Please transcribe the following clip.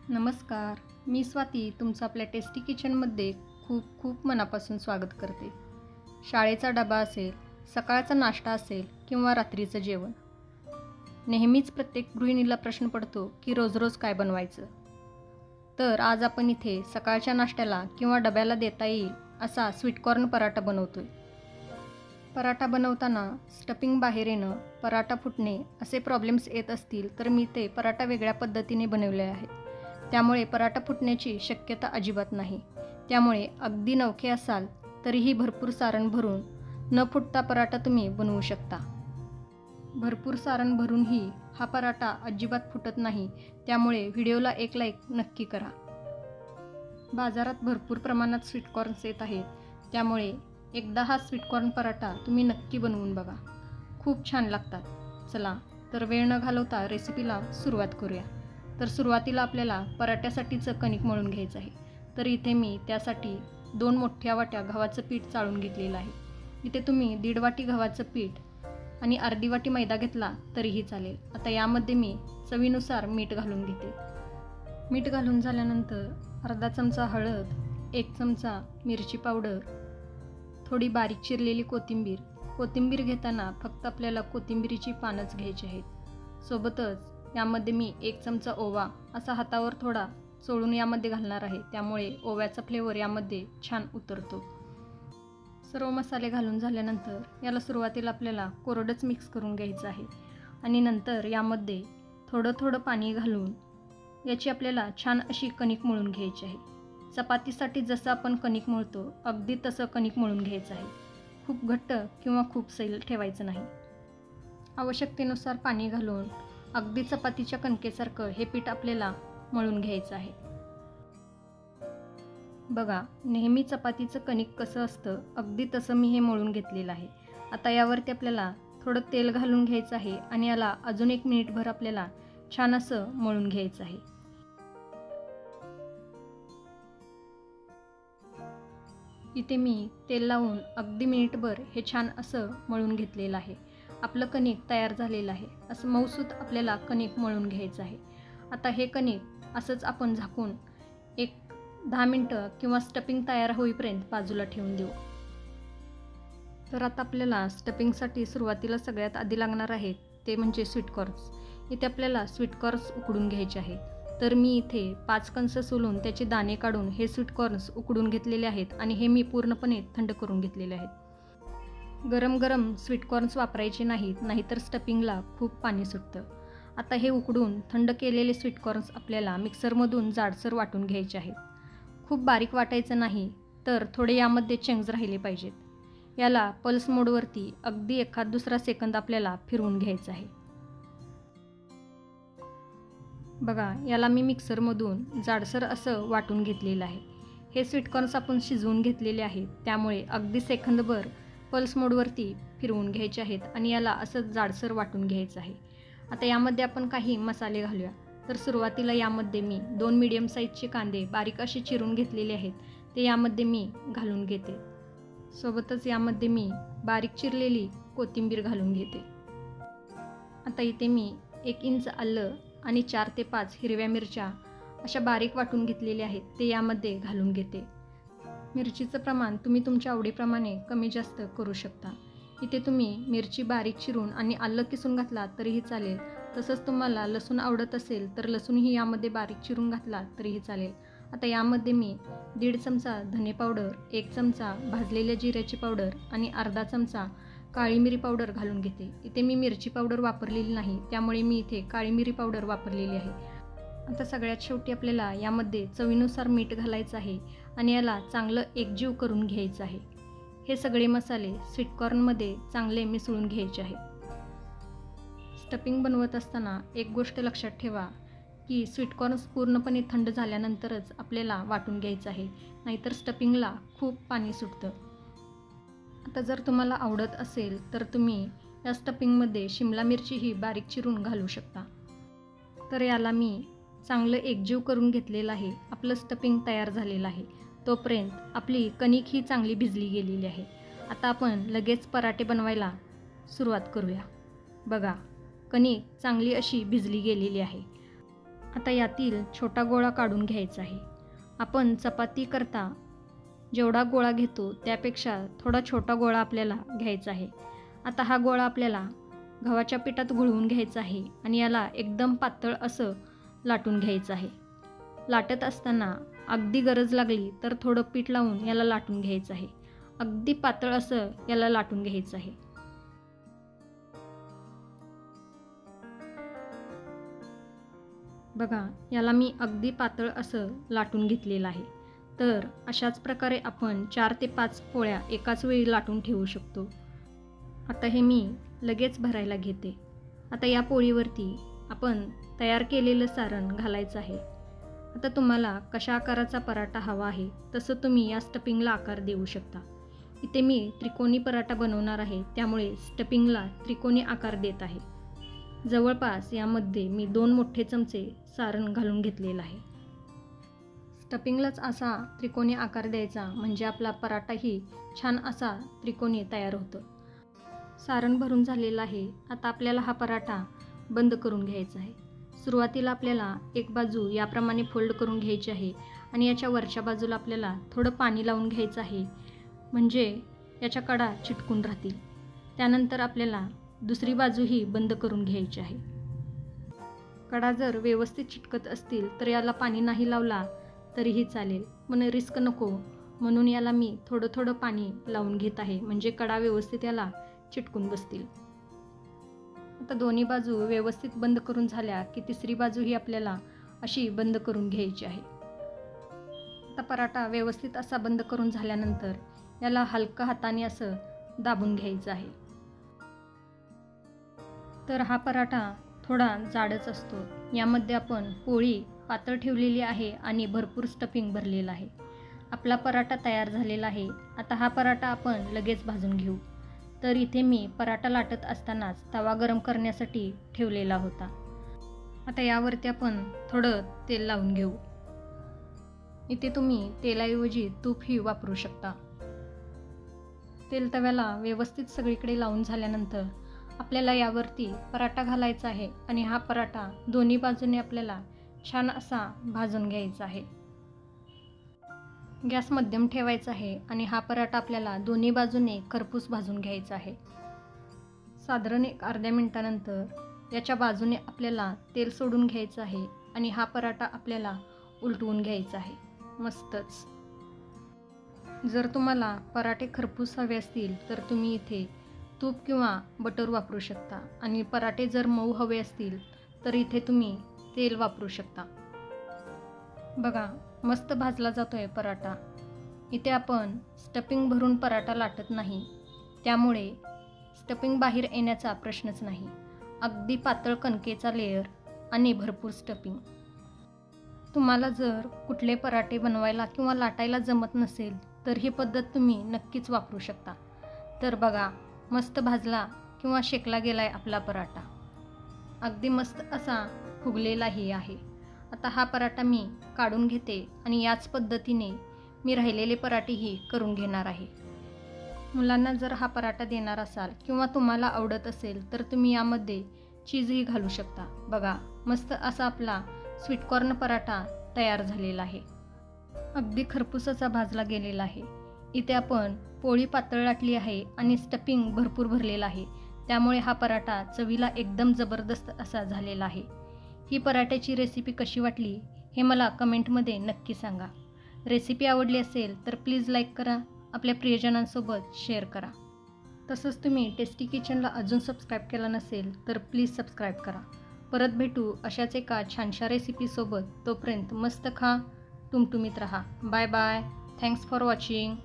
नमस्कार, मी स्वाती तुमचं आपल्या टेस्टी किचनमध्ये खूप खूप मनापासून स्वागत करते. शाळेचा डबा असेल, सकाळचा नाश्ता असेल किंवा रात्रीचं जेवण, नेहमीच प्रत्येक गृहिणीला प्रश्न पडतो की रोज रोज काय बनवायचं. तर आज आपण इथे सकाळच्या नाश्त्याला किंवा डब्याला देता येईल असा स्वीटकॉर्न पराठा बनवतोय. पराठा बनवताना स्टफिंग बाहेर येणं, पराठा फुटणे असे प्रॉब्लेम्स येत असतील तर मी ते पराठा वेगळ्या पद्धतीने बनवले आहे. त्यामुळे पराठा फुटण्याची शक्यता अजिबात नाही. त्यामुळे अगदी नवखे असाल तरीही भरपूर सारण भरून न फुटता पराठा तुम्ही बनवू शकता. भरपूर सारण भरूनही हा पराठा अजिबात फुटत नाही. त्यामुळे व्हिडिओला एक लाईक नक्की करा. बाजारात भरपूर प्रमाणात स्वीटकॉर्न्स येत आहेत. त्यामुळे एकदा हा स्वीटकॉर्न पराठा तुम्ही नक्की बनवून बघा. खूप छान लागतात. चला तर वेळ न घालवता रेसिपीला सुरुवात करूया. तर सुरुवातीला आपल्याला पराठ्यासाठीचं कणिक मळून घ्यायचं आहे. तर इथे मी त्यासाठी 2 मोठ्या वाट्या गव्हाचं पीठ चाळून घेतलेलं आहे. इथे तुम्ही 1.5 वाटी गव्हाचं पीठ आणि अर्धी वाटी मैदा घेतला तरीही चालेल. आता यामध्ये मी चवीनुसार मीठ घालून घेते. मीठ घालून झाल्यानंतर अर्धा चमचा हळद, 1 चमचा मिरची पावडर, थोडी बारीक चिरलेली कोथिंबीर घेताना फक्त आपल्याला कोथिंबीरीची पानंच घ्यायची आहेत. सोबतच यामध्ये मी 1 चमचा ओवा असा हातावर थोडा चोळून यामध्ये घालणार आहे. त्यामुळे ओव्याचा फ्लेवर यामध्ये छान उतरतो. सर्व मसाले घालून झाल्यानंतर याला सुरुवातीला आपल्याला कोरडंच मिक्स करून घ्यायचं आहे आणि नंतर यामध्ये थोडं थोडं पाणी घालून याची आपल्याला छान अशी कणिक मळून घ्यायची आहे. चपातीसाठी जसं आपण कणिक मळतो अगदी तसं कणिक मळून घ्यायचं आहे. खूप घट्ट किंवा खूप सैल ठेवायचं नाही. आवश्यकतेनुसार पाणी घालून अगदी चपातीच्या कणकेसारखं हे पीठ आपल्याला मळून घ्यायचं आहे. बघा, नेहमी चपातीचं कणिक कसं असतं अगदी तसं मी हे मळून घेतलेलं आहे. आता यावरती आपल्याला थोडं तेल घालून घ्यायचं आहे आणि याला अजून 1 मिनिटभर आपल्याला छान असं मळून घ्यायचं आहे. इथे मी तेल लावून अगदी मिनिटभर हे छान असं मळून घेतलेलं आहे. आपलं कणिक तयार झालेलं आहे. असं मऊसूत आपल्याला कणिक मळून घ्यायचं आहे. आता हे कणिक असंच आपण झाकून 10 मिनटं किंवा स्टफिंग तयार होईपर्यंत बाजूला ठेवून देऊ. तर आता आपल्याला स्टफिंगसाठी सुरुवातीला सगळ्यात आधी लागणार आहेत ते म्हणजे स्वीटकॉर्न्स. इथे आपल्याला स्वीटकॉर्न्स उकडून घ्यायचे आहेत. तर मी इथे 5 कंस सोलून त्याचे दाणे काढून हे स्वीटकॉर्न्स उकडून घेतलेले आहेत आणि हे मी पूर्णपणे थंड करून घेतलेले आहेत. गरम गरम स्वीटकॉर्न्स वापरायचे नाहीत, नाहीतर स्टफिंगला खूप पाणी सुटतं. आता हे उकडून थंड केलेले स्वीटकॉर्न्स आपल्याला मिक्सरमधून जाडसर वाटून घ्यायचे आहेत. खूप बारीक वाटायचं नाही, तर थोडे यामध्ये चंक्स राहिले पाहिजेत. याला पल्स मोडवरती अगदी 1-2 सेकंद आपल्याला फिरवून घ्यायचं आहे. बघा, याला मी मिक्सरमधून जाडसर असं वाटून घेतलेलं आहे. हे स्वीटकॉर्न्स आपण शिजवून घेतलेले आहेत. त्यामुळे अगदी सेकंदभर पल्स मोडवरती फिरवून घ्यायचे आहेत आणि याला असं जाडसर वाटून घ्यायचं आहे. आता यामध्ये आपण काही मसाले घालूया. तर सुरुवातीला यामध्ये मी 2 मीडियम साईजचे कांदे बारीक असे चिरून घेतलेले आहेत, ते यामध्ये मी घालून घेते. सोबतच यामध्ये मी बारीक चिरलेली कोथिंबीर घालून घेते. आता इथे मी 1 इंच आलं आणि 4 ते 5 हिरव्या मिरच्या अशा बारीक वाटून घेतलेल्या आहेत, ते यामध्ये घालून घेते. मिरचीचं प्रमाण तुम्ही तुमच्या आवडीप्रमाणे कमी जास्त करू शकता. इथे तुम्ही मिरची बारीक चिरून आणि आलं किसून घातला तरीही चालेल. तसंच तुम्हाला लसूण आवडत असेल तर लसूणही यामध्ये बारीक चिरून घातला तरीही चालेल. आता यामध्ये मी 1.5 चमचा धने पावडर, 1 चमचा भाजलेल्या जिऱ्याची पावडर आणि अर्धा चमचा काळी मिरी पावडर घालून घेते. इथे मी मिरची पावडर वापरलेली नाही, त्यामुळे मी इथे काळी मिरी पावडर वापरलेली आहे. आता सगळ्यात शेवटी आपल्याला यामध्ये चवीनुसार मीठ घालायचं आहे आणि याला चांगलं एकजीव करून घ्यायचं आहे. हे सगळे मसाले स्वीटकॉर्नमध्ये चांगले मिसळून घ्यायचे आहेत. स्टफिंग बनवत असताना एक गोष्ट लक्षात ठेवा की स्वीटकॉर्न्स पूर्णपणे थंड झाल्यानंतरच आपल्याला वाटून घ्यायचं आहे, नाहीतर स्टफिंगला खूप पाणी सुटतं. आता जर तुम्हाला आवडत असेल तर तुम्ही या स्टफिंगमध्ये शिमला मिरचीही बारीक चिरून घालू शकता. तर याला मी चांगलं एकजीव करून घेतलेलं आहे. आपलं स्टफिंग तयार झालेलं आहे. तोपर्यंत आपली कणिक ही चांगली भिजली गेलेली आहे. आता आपण लगेच पराठे बनवायला सुरुवात करूया. बघा, कणिक चांगली अशी भिजली गेलेली आहे. आता यातील छोटा गोळा काढून घ्यायचा आहे. आपण चपाती करता जेवढा गोळा घेतो त्यापेक्षा थोडा छोटा गोळा आपल्याला घ्यायचा आहे. आता हा गोळा आपल्याला गव्हाच्या पिठात घोळवून घ्यायचा आहे आणि याला एकदम पातळ असं लाटून घ्यायचं आहे. लाटत असताना अगदी गरज लागली तर थोडं पीठ लावून याला लाटून घ्यायचं आहे. अगदी पातळ असं याला लाटून घ्यायचं आहे. बघा, याला मी अगदी पातळ असं लाटून घेतलेलं आहे. तर अशाच प्रकारे आपण 4 ते 5 पोळ्या एकाच वेळी लाटून ठेवू शकतो. आता हे मी लगेच भरायला घेते. आता या पोळीवरती आपण तयार केलेलं सारण घालायचं आहे. आता तुम्हाला कशा आकाराचा पराठा हवा आहे तसं तुम्ही या स्टफिंगला आकार देऊ शकता. इथे मी त्रिकोणी पराठा बनवणार आहे, त्यामुळे स्टफिंगला त्रिकोणी आकार देत आहे. जवळपास यामध्ये मी 2 मोठे चमचे सारण घालून घेतलेलं आहे. स्टफिंगलाच असा त्रिकोणी आकार द्यायचा, म्हणजे आपला पराठाही छान असा त्रिकोणी तयार होतो. सारण भरून झालेलं आहे. आता आपल्याला हा पराठा बंद करून घ्यायचा आहे. सुरुवातीला आपल्याला एक बाजू याप्रमाणे फोल्ड करून घ्यायची आहे आणि याच्या वरच्या बाजूला आपल्याला थोडं पाणी लावून घ्यायचं आहे, म्हणजे याच्या कडा चिटकून राहतील. त्यानंतर आपल्याला दुसरी बाजूही बंद करून घ्यायची आहे. कडा जर व्यवस्थित चिटकत असतील तर याला पाणी नाही लावला तरीही चालेल, पण रिस्क नको म्हणून याला मी थोडं थोडं पाणी लावून घेत आहे, म्हणजे कडा व्यवस्थित याला चिटकून बसतील. आता दोन्ही बाजू व्यवस्थित बंद करून झाल्या की तिसरी बाजूही आपल्याला अशी बंद करून घ्यायची आहे. आता पराठा व्यवस्थित असा बंद करून झाल्यानंतर याला हलका हाताने असं दाबून घ्यायचं आहे. तर हा पराठा थोडा जाडच असतो. यामध्ये आपण पोळी पातळ ठेवलेली आहे आणि भरपूर स्टफिंग भरलेलं आहे. आपला पराठा तयार झालेला आहे. आता हा पराठा आपण लगेच भाजून घेऊ. तर इथे मी पराठा लाटत असतानाच तवा गरम करण्यासाठी ठेवलेला होता. आता यावरती आपण थोडं तेल लावून घेऊ. इथे तुम्ही तेलाऐवजी तूपही वापरू शकता. तेल तव्याला व्यवस्थित सगळीकडे लावून झाल्यानंतर आपल्याला यावरती पराठा घालायचा आहे आणि हा पराठा दोन्ही बाजूने आपल्याला छान असा भाजून घ्यायचा आहे. गॅस मध्यम ठेवायचा आहे आणि हा पराठा आपल्याला दोन्ही बाजूने खरपूस भाजून घ्यायचा आहे. साधारण एक अर्ध्या मिनिटानंतर याच्या बाजूने आपल्याला तेल सोडून घ्यायचं आहे आणि हा पराठा आपल्याला उलटवून घ्यायचा आहे. मस्तच. जर तुम्हाला पराठे खरपूस हवे असतील तर तुम्ही इथे तूप किंवा बटर वापरू शकता आणि पराठे जर मऊ हवे असतील तर इथे तुम्ही तेल वापरू शकता. बघा, मस्त भाजला जातोय पराठा. इथे आपण स्टफिंग भरून पराठा लाटत नाही, त्यामुळे स्टफिंग बाहेर येण्याचा प्रश्नच नाही. अगदी पातळ कणकेचा लेयर आणि भरपूर स्टफिंग. तुम्हाला जर कुठले पराठे बनवायला किंवा लाटायला जमत नसेल तर ही पद्धत तुम्ही नक्कीच वापरू शकता. तर बघा, मस्त भाजला किंवा शेकला गेलाय आपला पराठा. अगदी मस्त असा फुगलेलाही आहे. आता हा पराठा मी काढून घेते आणि याच पद्धतीने मी राहिलेले पराठेही करून घेणार आहे. मुलांना जर हा पराठा देणार असाल किंवा तुम्हाला आवडत असेल तर तुम्ही यामध्ये चीजही घालू शकता. बघा, मस्त असा आपला स्वीटकॉर्न पराठा तयार झालेला आहे. अगदी खरपूस असा भाजला गेलेला आहे. इथे आपण पोळी पातळ लाटली आहे आणि स्टफिंग भरपूर भरलेला आहे, त्यामुळे हा पराठा चवीला एकदम जबरदस्त असा झालेला आहे. ही पराठ्याची रेसिपी कशी वाटली हे मला कमेंटमध्ये नक्की सांगा. रेसिपी आवडली असेल तर प्लीज लाईक करा, आपल्या प्रियजनांसोबत शेअर करा. तसंच तुम्ही टेस्टी किचनला अजून सबस्क्राईब केलं नसेल तर प्लीज सबस्क्राईब करा. परत भेटू अशाच एका छानशा रेसिपीसोबत. तोपर्यंत मस्त खा, टुमटुमीत राहा. Bye bye. Thanks for watching.